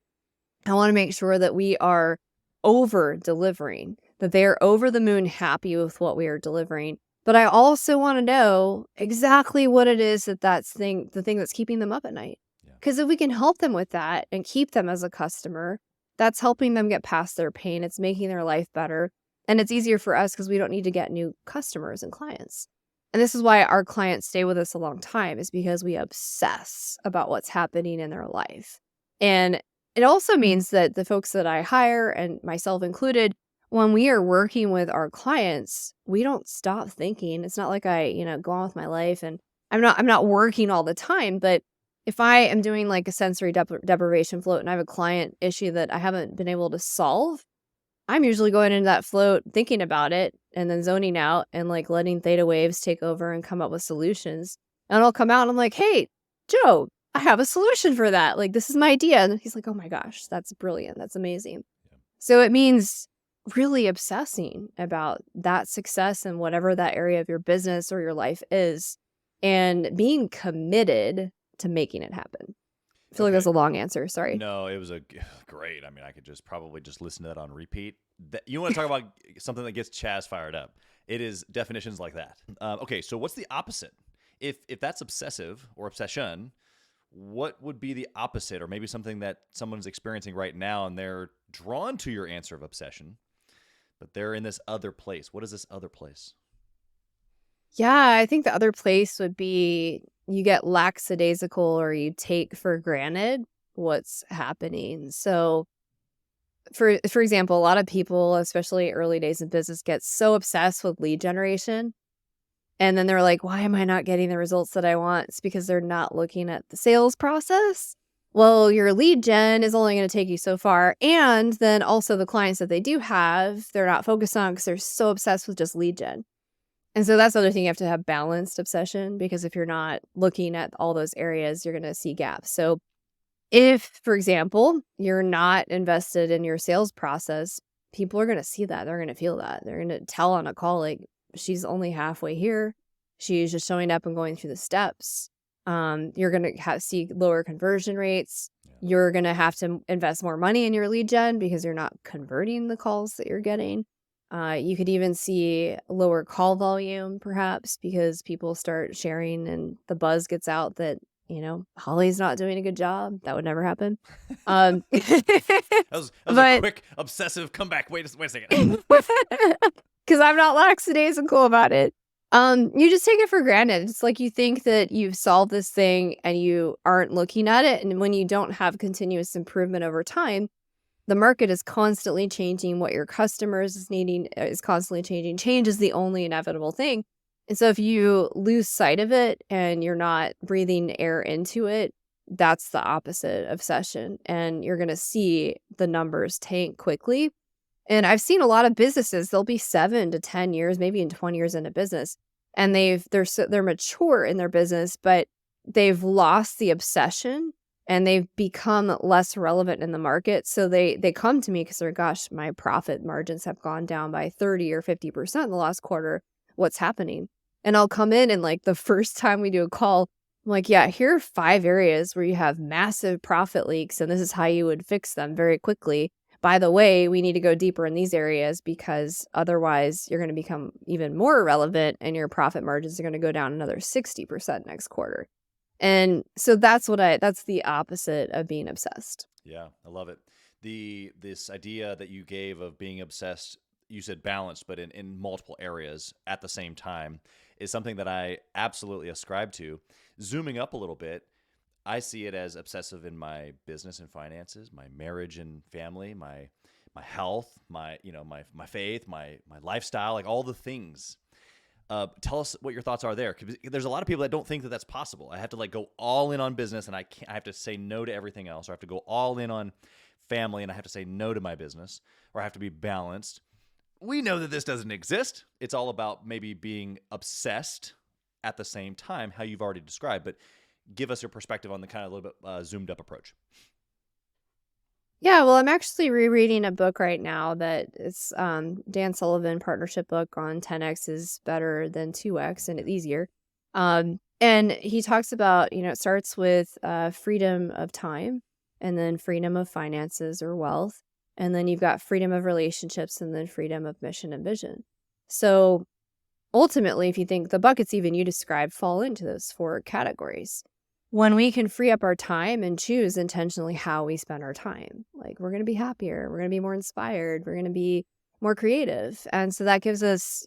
I want to make sure that we are over delivering, that they are over the moon happy with what we are delivering. But I also want to know exactly what it is the thing that's keeping them up at night. Yeah. Because if we can help them with that and keep them as a customer, that's helping them get past their pain. It's making their life better. And it's easier for us because we don't need to get new customers and clients. And this is why our clients stay with us a long time, is because we obsess about what's happening in their life. And it also means that the folks that I hire, and myself included, when we are working with our clients, we don't stop thinking. It's not like I go on with my life and I'm not working all the time, but if I am doing like a sensory deprivation float and I have a client issue that I haven't been able to solve, I'm usually going into that float thinking about it and then zoning out and like letting theta waves take over and come up with solutions. And I'll come out and I'm like, "Hey, Joe, I have a solution for that. Like, this is my idea." And he's like, "Oh my gosh, that's brilliant. That's amazing." Yeah. So it means really obsessing about that success in whatever that area of your business or your life is, and being committed to making it happen. I feel like that's Okay. a long answer. Sorry. No, it was great. I mean, I could just probably just listen to that on repeat. You want to talk about something that gets Chaz fired up? It is definitions like that. Okay, so what's the opposite? If that's obsessive or obsession, what would be the opposite, or maybe something that someone's experiencing right now and they're drawn to your answer of obsession? but they're in this other place. What is this other place? Yeah, I think the other place would be you get lackadaisical or you take for granted what's happening. So, for example, a lot of people, especially early days in business, get so obsessed with lead generation. And then they're like, why am I not getting the results that I want? It's because they're not looking at the sales process. Well, your lead gen is only going to take you so far. And then also the clients that they do have, they're not focused on because they're so obsessed with just lead gen. And so that's the other thing. You have to have balanced obsession, because if you're not looking at all those areas, you're going to see gaps. So if, for example, you're not invested in your sales process, people are going to see that. They're going to feel that. They're going to tell on a call, like, she's only halfway here. She's just showing up and going through the steps. You're going to see lower conversion rates. Yeah. You're going to have to invest more money in your lead gen because you're not converting the calls that you're getting. You could even see lower call volume, perhaps, because people start sharing and the buzz gets out that, Holly's not doing a good job. That would never happen. That was a But quick obsessive comeback. Wait a second. because I'm not lackadaisical about it. You just take it for granted. It's like you think that you've solved this thing and you aren't looking at it. And when you don't have continuous improvement over time, the market is constantly changing. What your customers is needing is constantly changing. Change is the only inevitable thing. And so if you lose sight of it and you're not breathing air into it, that's the opposite of obsession. And you're going to see the numbers tank quickly. And I've seen a lot of businesses, they'll be 7 to 10 years, maybe even 20 years into business, and they're mature in their business, but they've lost the obsession and they've become less relevant in the market. So they come to me because they're, gosh, my profit margins have gone down by 30 or 50% in the last quarter. What's happening? And I'll come in and, like, the first time we do a call, I'm like, yeah, here are 5 areas where you have massive profit leaks, and this is how you would fix them very quickly. By the way, we need to go deeper in these areas because otherwise you're going to become even more irrelevant and your profit margins are going to go down another 60% next quarter. And so that's the opposite of being obsessed. Yeah, I love it. This idea that you gave of being obsessed, you said balanced, but in multiple areas at the same time, is something that I absolutely ascribe to. Zooming up a little bit, I see it as obsessive in my business and finances, my marriage and family, my health, my faith, my lifestyle, like all the things. Tell us what your thoughts are there, because there's a lot of people that don't think that that's possible. I have to, like, go all in on business, and I have to say no to everything else, or I have to go all in on family, and I have to say no to my business, or I have to be balanced. We know that this doesn't exist. It's all about maybe being obsessed at the same time, how you've already described, but give us your perspective on the kind of a little bit zoomed up approach. Yeah, well, I'm actually rereading a book right now that is Dan Sullivan partnership book on 10x is better than 2x and it's easier. And he talks about, it starts with freedom of time, and then freedom of finances or wealth, and then you've got freedom of relationships, and then freedom of mission and vision. So ultimately, if you think the buckets even you described fall into those 4 categories. When we can free up our time and choose intentionally how we spend our time, like, we're going to be happier, we're going to be more inspired, we're going to be more creative. And so that gives us,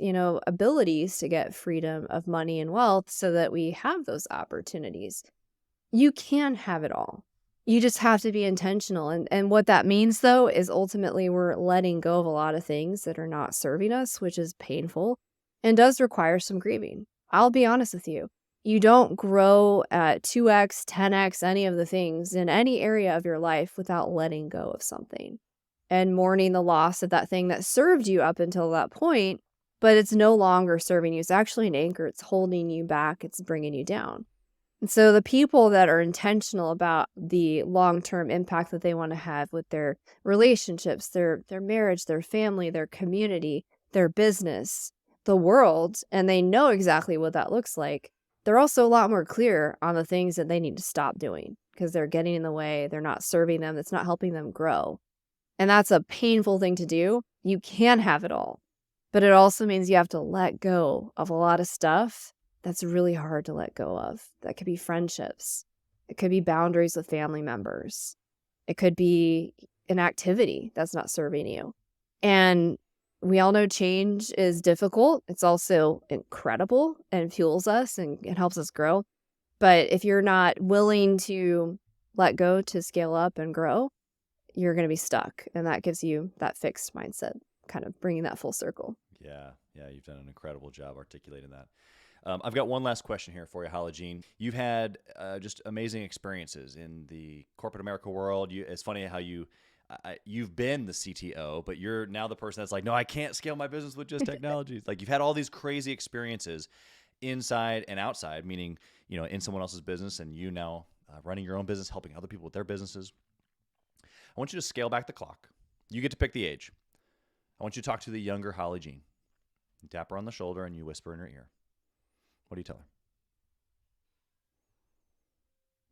abilities to get freedom of money and wealth so that we have those opportunities. You can have it all. You just have to be intentional. And what that means, though, is ultimately we're letting go of a lot of things that are not serving us, which is painful and does require some grieving. I'll be honest with you. You don't grow at 2x, 10x, any of the things in any area of your life without letting go of something and mourning the loss of that thing that served you up until that point, but it's no longer serving you. It's actually an anchor. It's holding you back. It's bringing you down. And so the people that are intentional about the long-term impact that they want to have with their relationships, their marriage, their family, their community, their business, the world, and they know exactly what that looks like, they're also a lot more clear on the things that they need to stop doing because they're getting in the way. They're not serving them. It's not helping them grow. And that's a painful thing to do. You can have it all, but it also means you have to let go of a lot of stuff that's really hard to let go of. That could be friendships. It could be boundaries with family members. It could be an activity that's not serving you. And We all know change is difficult. It's also incredible and fuels us and it helps us grow. But if you're not willing to let go to scale up and grow, you're going to be stuck. And that gives you that fixed mindset, kind of bringing that full circle. Yeah, yeah, you've done an incredible job articulating that. I've got one last question here for you, Holly Jean. You've had just amazing experiences in the corporate America world. It's funny how you've been the CTO, but you're now the person that's like, no, I can't scale my business with just technology. Like you've had all these crazy experiences inside and outside, meaning, in someone else's business and you now running your own business, helping other people with their businesses. I want you to scale back the clock. You get to pick the age. I want you to talk to the younger Holly Jean. You tap her on the shoulder and you whisper in her ear. What do you tell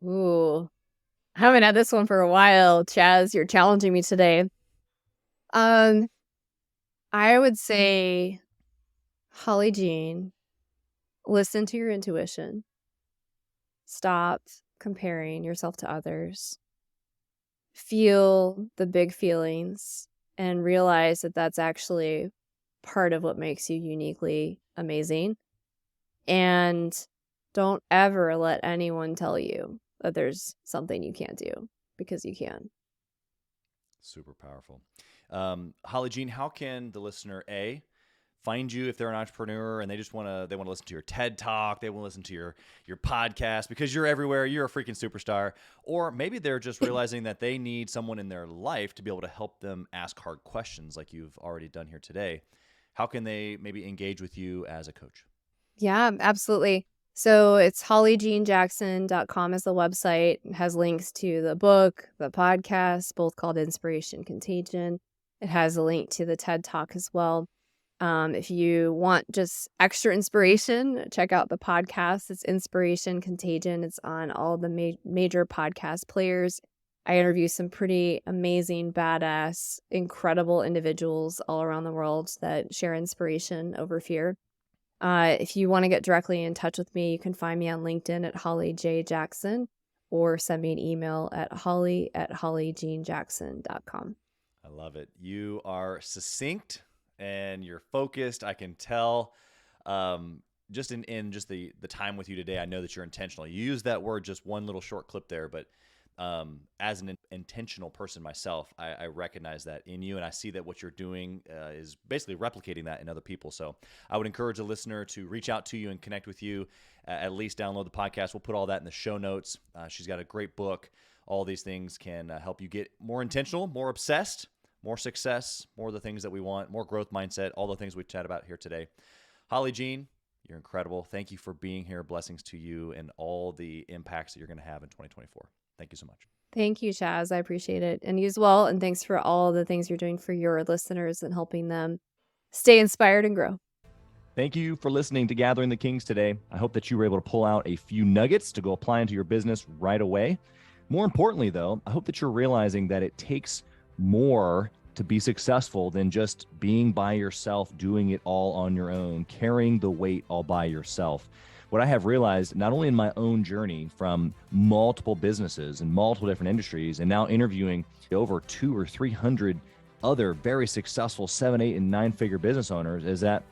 her? Ooh, I haven't had this one for a while. Chaz, you're challenging me today. I would say, Holly Jean, listen to your intuition. Stop comparing yourself to others. Feel the big feelings and realize that that's actually part of what makes you uniquely amazing. And don't ever let anyone tell you that there's something you can't do, because you can. Super powerful. Holly Jean, how can the listener find you if they're an entrepreneur and they want to listen to your TED Talk, they want to listen to your podcast because you're everywhere, you're a freaking superstar, or maybe they're just realizing that they need someone in their life to be able to help them ask hard questions like you've already done here today. How can they maybe engage with you as a coach? Yeah, absolutely. So it's hollyjeanjackson.com is the website. It has links to the book, the podcast, both called Inspiration Contagion. It has a link to the TED Talk as well. If you want just extra inspiration, check out the podcast. It's Inspiration Contagion. It's on all the major podcast players. I interview some pretty amazing, badass, incredible individuals all around the world that share inspiration over fear. If you want to get directly in touch with me, you can find me on LinkedIn at Holly J. Jackson or send me an email at holly@hollyjeanjackson.com. I love it. You are succinct and you're focused. I can tell just in just the time with you today, I know that you're intentional. You used that word just one little short clip there, but as an intentional person myself, I recognize that in you, and I see that what you're doing is basically replicating that in other people. So I would encourage a listener to reach out to you and connect with you, at least download the podcast. We'll put all that in the show notes. She's got a great book. All these things can help you get more intentional, more obsessed, more success, more of the things that we want, more growth mindset, all the things we chat about here today. Holly Jean, you're incredible. Thank you for being here. Blessings to you and all the impacts that you're going to have in 2024. Thank you so much. Thank you, Chaz. I appreciate it. And you as well. And thanks for all the things you're doing for your listeners and helping them stay inspired and grow. Thank you for listening to Gathering the Kings today. I hope that you were able to pull out a few nuggets to go apply into your business right away. More importantly, though, I hope that you're realizing that it takes more to be successful than just being by yourself, doing it all on your own, carrying the weight all by yourself. What I have realized, not only in my own journey from multiple businesses and multiple different industries, and now interviewing over 200 or 300 other very successful 7, 8, and 9-figure business owners, is that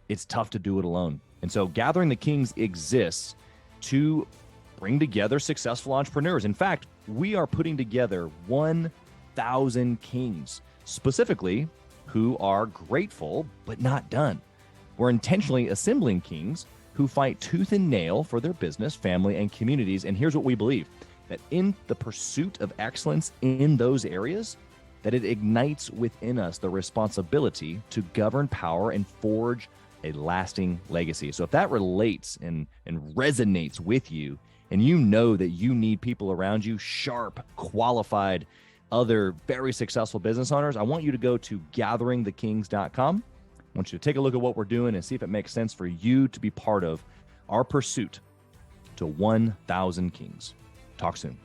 it's tough to do it alone. And so Gathering the Kings exists to bring together successful entrepreneurs. In fact, we are putting together 1,000 kings, specifically who are grateful but not done. We're intentionally assembling kings who fight tooth and nail for their business, family, and communities. And here's what we believe, that in the pursuit of excellence in those areas, that it ignites within us the responsibility to govern power and forge a lasting legacy. So if that relates and resonates with you, and you know that you need people around you, sharp, qualified, other very successful business owners, I want you to go to gatheringthekings.com. I want you to take a look at what we're doing and see if it makes sense for you to be part of our pursuit to 1,000 kings. Talk soon.